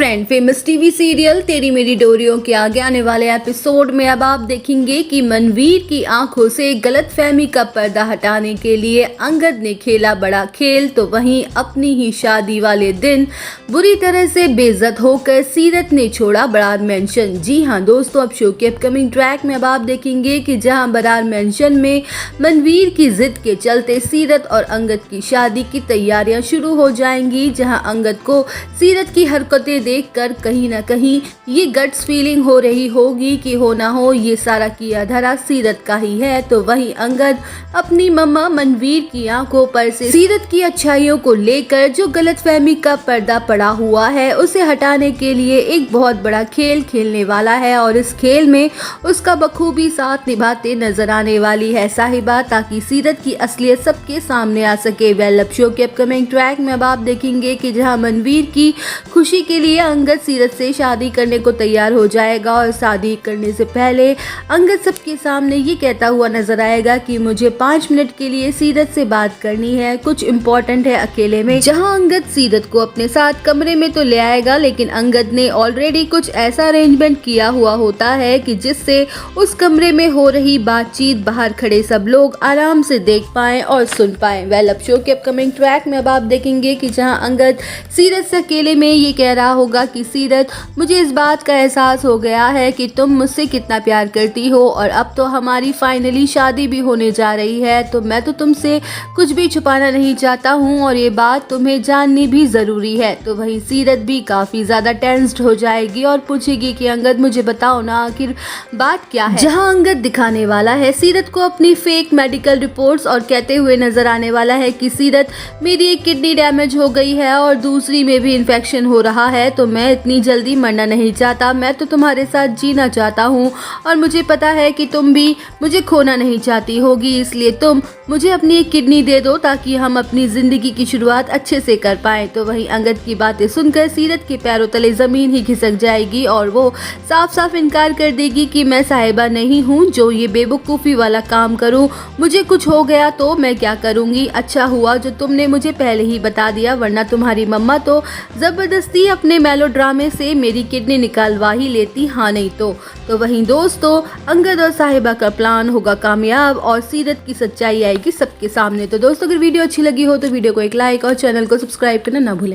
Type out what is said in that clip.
Friend, famous TV serial तेरी मेरी डोरियों के आगे आने वाले एपिसोड में अब आप देखेंगे कि मनवीर की आंखों से गलतफहमी का पर्दा हटाने के लिए अंगद ने खेला बड़ा खेल, तो वहीं अपनी ही शादी वाले दिन बुरी तरह से बेइज्जत होकर सीरत ने छोड़ा बरार मेंशन। जी हां दोस्तों, अब शो के अपकमिंग ट्रैक में अब आप देखेंगे कि जहां बरार मेंशन में मनवीर की जिद के चलते सीरत और अंगद की शादी की तैयारियां शुरू हो जाएंगी, जहां अंगद को सीरत की हरकतें देखकर कहीं ना कहीं ये गट्स फीलिंग हो रही होगी कि हो ना हो ये सारा किया धरा सीरत का ही है। तो वहीं अंगद अपनी मम्मा मनवीर की आंखों पर से सीरत की अच्छाइयों को लेकर जो गलतफहमी का पर्दा पड़ा हुआ है उसे हटाने के लिए एक बहुत बड़ा खेल खेलने वाला है, और इस खेल में उसका बखूबी साथ निभाते नजर आने वाली है साहिबा, ताकि सीरत की असलियत सबके सामने आ सके। वेल, शो के अपकमिंग ट्रैक में अब आप देखेंगे कि जहां मनवीर की खुशी के लिए अंगद सीरत से शादी करने को तैयार हो जाएगा, और शादी करने से पहले अंगद सबके सामने ये कहता हुआ नजर आएगा कि मुझे 5 मिनट के लिए सीरत से बात करनी है, कुछ इम्पोर्टेंट है अकेले में। जहां अंगद सीरत को अपने साथ कमरे में तो ले आएगा, लेकिन अंगद ने ऑलरेडी कुछ ऐसा अरेंजमेंट किया हुआ होता है कि जिससे उस कमरे में हो रही बातचीत बाहर खड़े सब लोग आराम से देख पाएं और सुन पाएं। वेल, अब शो के अपकमिंग ट्रैक में अब आप देखेंगे कि जहां अंगद सीरत से अकेले में ये कह रहा होगा कि सीरत, मुझे इस बात का एहसास हो गया है कि तुम मुझसे कितना प्यार करती हो, और अब तो हमारी फाइनली शादी भी होने जा रही है, तो मैं तो तुमसे कुछ भी छुपाना नहीं चाहता हूँ और ये बात तुम्हें जाननी भी ज़रूरी है। तो वहीं सीरत भी काफ़ी ज़्यादा टेंस्ड हो जाएगी और पूछेगी कि अंगद मुझे बताओ ना आखिर बात क्या है। जहाँ अंगद दिखाने वाला है सीरत को अपनी फेक मेडिकल रिपोर्ट्स और कहते हुए नजर आने वाला है कि सीरत, मेरी एक किडनी डैमेज हो गई है और दूसरी में भी इन्फेक्शन हो रहा है, तो मैं इतनी जल्दी मरना नहीं चाहता, मैं तो तुम्हारे साथ जीना चाहता हूँ, और मुझे पता है कि तुम भी मुझे खोना नहीं चाहती होगी, इसलिए तुम मुझे अपनी एक किडनी दे दो ताकि हम अपनी ज़िंदगी की शुरुआत अच्छे से कर पाएँ। तो वहीं अंगद की बातें सुनकर सीरत के पैरों तले ज़मीन ही खिसक जाएगी और वो साफ साफ इनकार कर देगी कि मैं साहिबा नहीं हूँ जो ये बेवकूफ़ी वाला काम करूँ, मुझे कुछ हो गया तो मैं क्या करूँगी। अच्छा हुआ जो तुमने मुझे पहले ही बता दिया, वरना तुम्हारी मम्मा तो ज़बरदस्ती अपने मेलोड्रामे से मेरी किडनी निकालवा ही लेती, हाँ नहीं तो वहीं दोस्तों अंगद और साहिबा का प्लान होगा कामयाब और सीरत की सच्चाई आएगी सबके सामने। तो दोस्तों अगर वीडियो अच्छी लगी हो तो वीडियो को एक लाइक और चैनल को सब्सक्राइब करना ना भूलें।